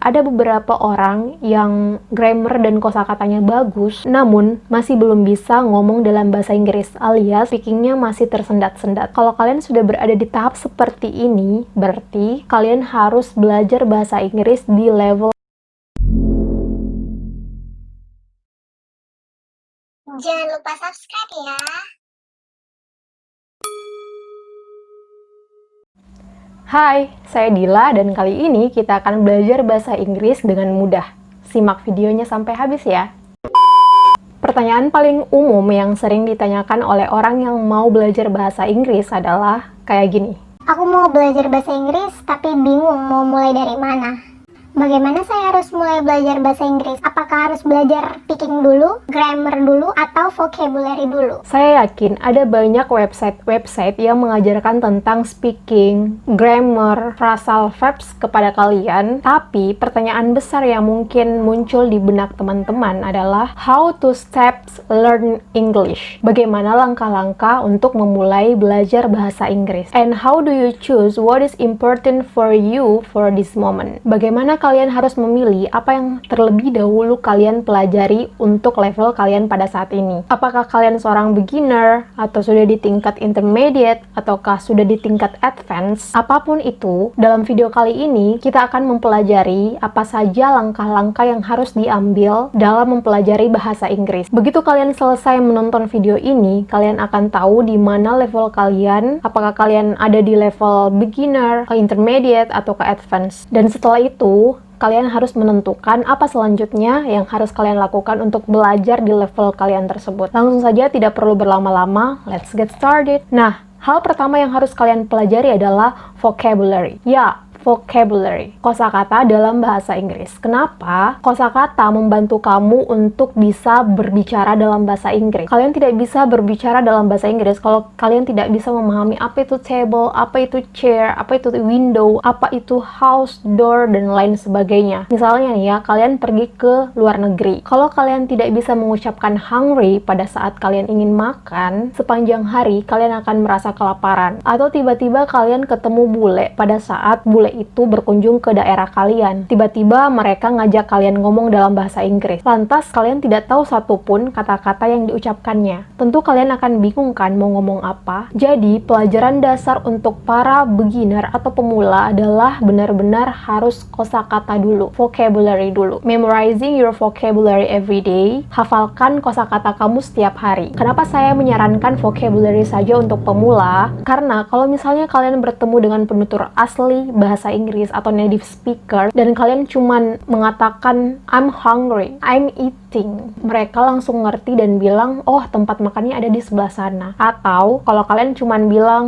ada beberapa orang yang grammar dan kosakatanya bagus, namun masih belum bisa ngomong dalam bahasa Inggris, alias speakingnya masih tersendat-sendat. Kalau kalian sudah berada di tahap seperti ini, berarti kalian harus belajar bahasa Inggris di level. Jangan lupa subscribe ya. Hai, saya Dila dan kali ini kita akan belajar bahasa Inggris dengan mudah. Simak videonya sampai habis ya. Pertanyaan paling umum yang sering ditanyakan oleh orang yang mau belajar bahasa Inggris adalah kayak gini. Aku mau belajar bahasa Inggris tapi bingung mau mulai dari mana. Bagaimana saya harus mulai belajar bahasa Inggris? Apakah harus belajar speaking dulu, grammar dulu, atau vocabulary dulu? Saya yakin ada banyak website yang mengajarkan tentang speaking, grammar, phrasal verbs kepada kalian. Tapi pertanyaan besar yang mungkin muncul di benak teman-teman adalah how to steps learn English. Bagaimana langkah-langkah untuk memulai belajar bahasa Inggris? And how do you choose what is important for you for this moment? Bagaimana kalian harus memilih apa yang terlebih dahulu kalian pelajari untuk level kalian pada saat ini. Apakah kalian seorang beginner, atau sudah di tingkat intermediate, ataukah sudah di tingkat advance? Apapun itu, dalam video kali ini kita akan mempelajari apa saja langkah-langkah yang harus diambil dalam mempelajari bahasa Inggris. Begitu kalian selesai menonton video ini, kalian akan tahu di mana level kalian, apakah kalian ada di level beginner, intermediate, atau ke advance. Dan setelah itu, kalian harus menentukan apa selanjutnya yang harus kalian lakukan untuk belajar di level kalian tersebut. Langsung saja, tidak perlu berlama-lama, let's get started. Nah, hal pertama yang harus kalian pelajari adalah vocabulary. Ya, vocabulary, kosakata dalam bahasa Inggris. Kenapa? Kosakata membantu kamu untuk bisa berbicara dalam bahasa Inggris. Kalian tidak bisa berbicara dalam bahasa Inggris kalau kalian tidak bisa memahami apa itu table, apa itu chair, apa itu window, apa itu house, door, dan lain sebagainya. Misalnya nih ya, kalian pergi ke luar negeri. Kalau kalian tidak bisa mengucapkan hungry pada saat kalian ingin makan, sepanjang hari kalian akan merasa kelaparan. Atau tiba-tiba kalian ketemu bule pada saat bule itu berkunjung ke daerah kalian. Tiba-tiba mereka ngajak kalian ngomong dalam bahasa Inggris. Lantas kalian tidak tahu satupun kata-kata yang diucapkannya. Tentu kalian akan bingung kan mau ngomong apa. Jadi pelajaran dasar untuk para beginner atau pemula adalah benar-benar harus kosakata dulu, vocabulary dulu. Memorizing your vocabulary every day. Hafalkan kosakata kamu setiap hari. Kenapa saya menyarankan vocabulary saja untuk pemula? Karena kalau misalnya kalian bertemu dengan penutur asli bahasa Inggris atau native speaker dan kalian cuman mengatakan I'm hungry, I'm eating, mereka langsung ngerti dan bilang oh tempat makannya ada di sebelah sana. Atau kalau kalian cuman bilang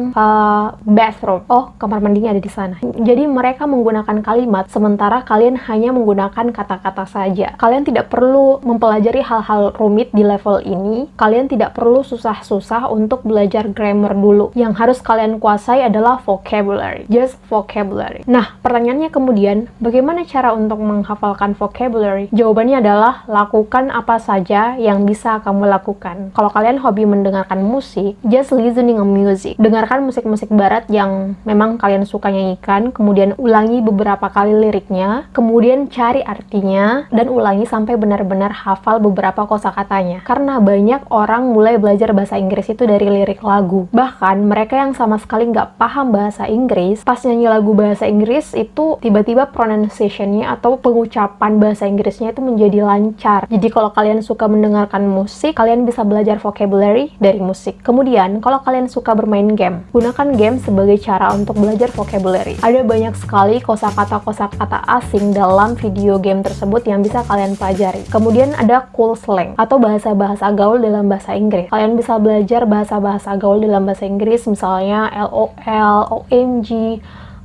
bathroom, oh kamar mandinya ada di sana. Jadi mereka menggunakan kalimat sementara kalian hanya menggunakan kata-kata saja. Kalian tidak perlu mempelajari hal-hal rumit di level ini. Kalian tidak perlu susah-susah untuk belajar grammar dulu. Yang harus kalian kuasai adalah vocabulary, just vocabulary. Nah, pertanyaannya kemudian, bagaimana cara untuk menghafalkan vocabulary? Jawabannya adalah lakukan apa saja yang bisa kamu lakukan. Kalau kalian hobi mendengarkan musik, just listening to music. Dengarkan musik-musik barat yang memang kalian suka nyanyikan, kemudian ulangi beberapa kali liriknya, kemudian cari artinya, dan ulangi sampai benar-benar hafal beberapa kosakatanya. Karena banyak orang mulai belajar bahasa Inggris itu dari lirik lagu. Bahkan mereka yang sama sekali nggak paham bahasa Inggris, pas nyanyi lagu bahasa Inggris itu tiba-tiba pronunciation-nya atau pengucapan bahasa Inggrisnya itu menjadi lancar. Jadi kalau kalian suka mendengarkan musik, kalian bisa belajar vocabulary dari musik. Kemudian, kalau kalian suka bermain game, gunakan game sebagai cara untuk belajar vocabulary. Ada banyak sekali kosakata-kosakata asing dalam video game tersebut yang bisa kalian pelajari. Kemudian ada cool slang atau bahasa-bahasa gaul dalam bahasa Inggris. Kalian bisa belajar bahasa-bahasa gaul dalam bahasa Inggris, misalnya LOL, OMG,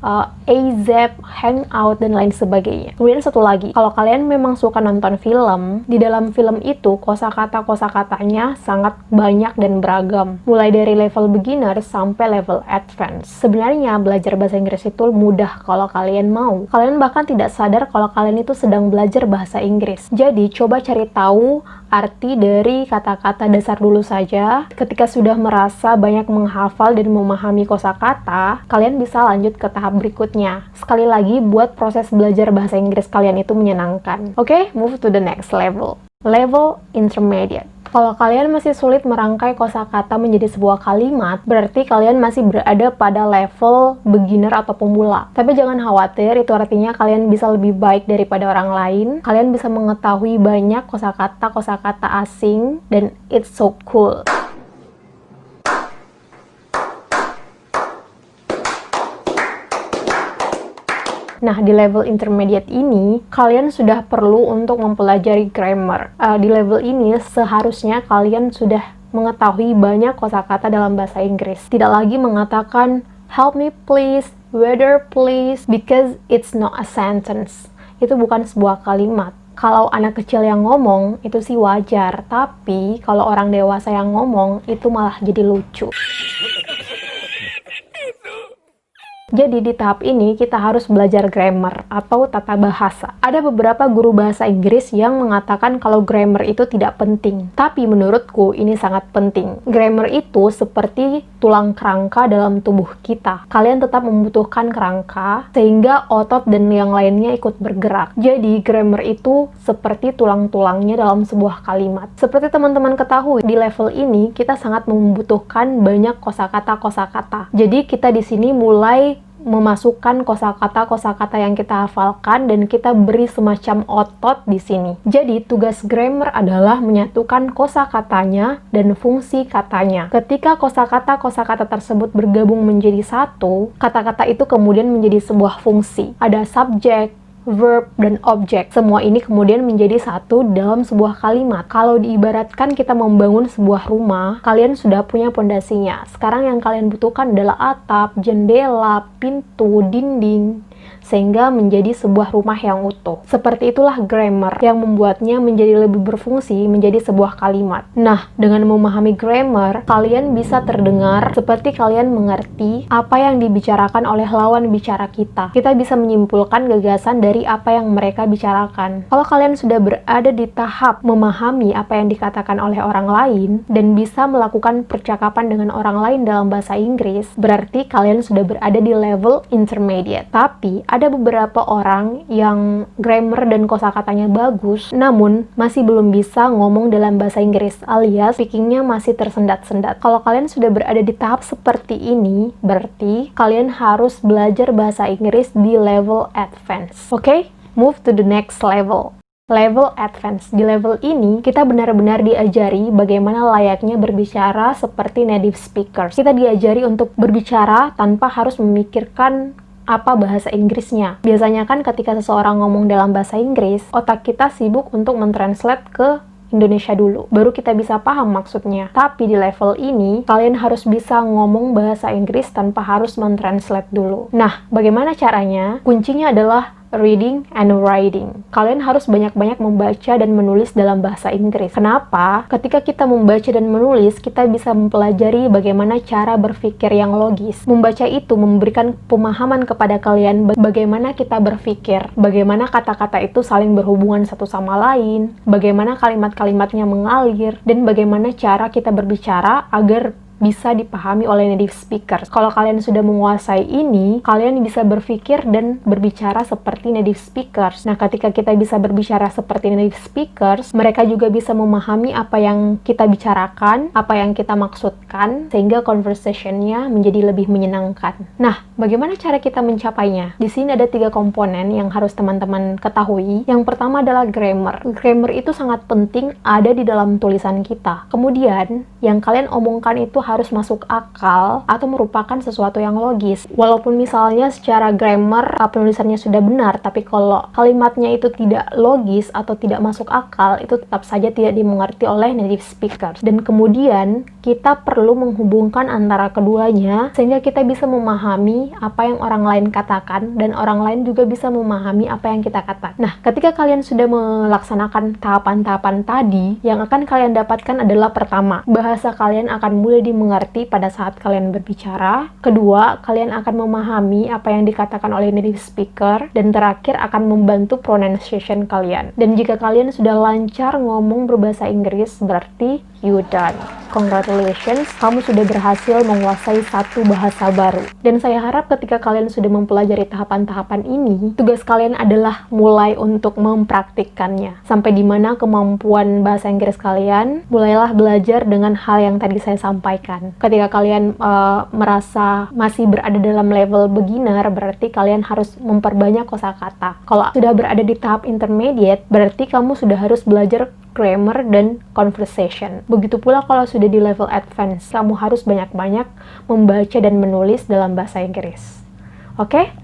AZAP, Hangout, dan lain sebagainya. Kemudian satu lagi, kalau kalian memang suka nonton film, di dalam film itu kosakata-kosakatanya sangat banyak dan beragam. Mulai dari level beginner sampai level advance. Sebenarnya belajar bahasa Inggris itu mudah kalau kalian mau. Kalian bahkan tidak sadar kalau kalian itu sedang belajar bahasa Inggris. Jadi coba cari tahu arti dari kata-kata dasar dulu saja. Ketika sudah merasa banyak menghafal dan memahami kosakata, kalian bisa lanjut ke tahap tahap berikutnya. Sekali lagi, buat proses belajar bahasa Inggris kalian itu menyenangkan. Oke, move to the next level. Level intermediate. Kalau kalian masih sulit merangkai kosakata menjadi sebuah kalimat, berarti kalian masih berada pada level beginner atau pemula. Tapi jangan khawatir, itu artinya kalian bisa lebih baik daripada orang lain. Kalian bisa mengetahui banyak kosakata asing, dan it's so cool. Nah, di level intermediate ini, kalian sudah perlu untuk mempelajari grammar. Di level ini, seharusnya kalian sudah mengetahui banyak kosakata dalam bahasa Inggris. Tidak lagi mengatakan, help me please, weather please, because it's not a sentence. Itu bukan sebuah kalimat. Kalau anak kecil yang ngomong, itu sih wajar. Tapi, kalau orang dewasa yang ngomong, itu malah jadi lucu. Jadi di tahap ini kita harus belajar grammar atau tata bahasa. Ada beberapa guru bahasa Inggris yang mengatakan kalau grammar itu tidak penting. Tapi menurutku ini sangat penting. Grammar itu seperti tulang kerangka dalam tubuh kita. Kalian tetap membutuhkan kerangka sehingga otot dan yang lainnya ikut bergerak. Jadi grammar itu seperti tulang-tulangnya dalam sebuah kalimat. Seperti teman-teman ketahui, di level ini kita sangat membutuhkan banyak kosakata. Jadi kita di sini mulai memasukkan kosakata yang kita hafalkan dan kita beri semacam otot di sini. Jadi tugas grammar adalah menyatukan kosakatanya dan fungsi katanya. Ketika kosakata tersebut bergabung menjadi satu, kata-kata itu kemudian menjadi sebuah fungsi. Ada subjek, verb, dan objek. Semua ini kemudian menjadi satu dalam sebuah kalimat. Kalau diibaratkan kita membangun sebuah rumah, kalian sudah punya pondasinya. Sekarang yang kalian butuhkan adalah atap, jendela, pintu, dinding, sehingga menjadi sebuah rumah yang utuh. Seperti itulah grammar yang membuatnya menjadi lebih berfungsi menjadi sebuah kalimat. Nah, dengan memahami grammar, kalian bisa terdengar seperti kalian mengerti apa yang dibicarakan oleh lawan bicara kita. Kita bisa menyimpulkan gagasan dari apa yang mereka bicarakan. Kalau kalian sudah berada di tahap memahami apa yang dikatakan oleh orang lain dan bisa melakukan percakapan dengan orang lain dalam bahasa Inggris, berarti kalian sudah berada di level intermediate. Tapi ada beberapa orang yang grammar dan kosakatanya bagus, namun masih belum bisa ngomong dalam bahasa Inggris, alias speakingnya masih tersendat-sendat. Kalau kalian sudah berada di tahap seperti ini, berarti kalian harus belajar bahasa Inggris di level advance. Oke? Move to the next level. Level advance. Di level ini, kita benar-benar diajari bagaimana layaknya berbicara seperti native speakers. Kita diajari untuk berbicara tanpa harus memikirkan apa bahasa Inggrisnya. Biasanya kan ketika seseorang ngomong dalam bahasa Inggris, otak kita sibuk untuk mentranslate ke Indonesia dulu, baru kita bisa paham maksudnya. Tapi di level ini, kalian harus bisa ngomong bahasa Inggris tanpa harus mentranslate dulu. Nah, bagaimana caranya? Kuncinya adalah reading and writing. Kalian harus banyak-banyak membaca dan menulis dalam bahasa Inggris. Kenapa? Ketika kita membaca dan menulis, kita bisa mempelajari bagaimana cara berpikir yang logis. Membaca itu memberikan pemahaman kepada kalian bagaimana kita berpikir, bagaimana kata-kata itu saling berhubungan satu sama lain, bagaimana kalimat-kalimatnya mengalir, dan bagaimana cara kita berbicara agar bisa dipahami oleh native speakers. Kalau kalian sudah menguasai ini, kalian bisa berpikir dan berbicara seperti native speakers. Nah, ketika kita bisa berbicara seperti native speakers, mereka juga bisa memahami apa yang kita bicarakan, apa yang kita maksudkan, sehingga conversationnya menjadi lebih menyenangkan. Nah, bagaimana cara kita mencapainya? Di sini ada 3 komponen yang harus teman-teman ketahui. Yang pertama adalah grammar. Grammar itu sangat penting ada di dalam tulisan kita. Kemudian, yang kalian omongkan itu harus masuk akal atau merupakan sesuatu yang logis. Walaupun misalnya secara grammar penulisannya sudah benar, tapi kalau kalimatnya itu tidak logis atau tidak masuk akal, itu tetap saja tidak dimengerti oleh native speakers. Dan kemudian kita perlu menghubungkan antara keduanya sehingga kita bisa memahami apa yang orang lain katakan dan orang lain juga bisa memahami apa yang kita katakan. Nah, ketika kalian sudah melaksanakan tahapan-tahapan tadi, yang akan kalian dapatkan adalah pertama, bahasa kalian akan mudah dimengerti pada saat kalian berbicara. Kedua, kalian akan memahami apa yang dikatakan oleh native speaker. Dan terakhir, akan membantu pronunciation kalian. Dan jika kalian sudah lancar ngomong berbahasa Inggris, berarti you done. Congratulations, kamu sudah berhasil menguasai satu bahasa baru. Dan saya harap ketika kalian sudah mempelajari tahapan-tahapan ini, tugas kalian adalah mulai untuk mempraktikkannya. Sampai di mana kemampuan bahasa Inggris kalian, mulailah belajar dengan hal yang tadi saya sampaikan. Ketika kalian merasa masih berada dalam level beginner, berarti kalian harus memperbanyak kosakata. Kalau sudah berada di tahap intermediate, berarti kamu sudah harus belajar grammar dan conversation. Begitu pula kalau sudah di level advance, kamu harus banyak-banyak membaca dan menulis dalam bahasa Inggris. Oke?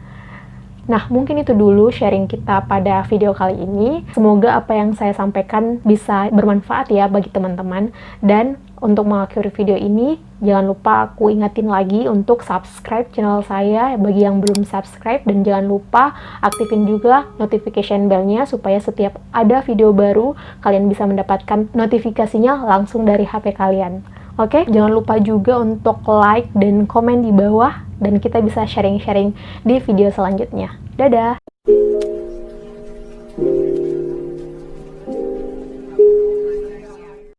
Nah, mungkin itu dulu sharing kita pada video kali ini. Semoga apa yang saya sampaikan bisa bermanfaat ya bagi teman-teman. Dan untuk mengakhiri video ini, jangan lupa aku ingatin lagi untuk subscribe channel saya bagi yang belum subscribe, dan jangan lupa aktifin juga notification bell-nya supaya setiap ada video baru kalian bisa mendapatkan notifikasinya langsung dari HP kalian. Oke, jangan lupa juga untuk like dan komen di bawah, dan kita bisa sharing-sharing di video selanjutnya. Dadah!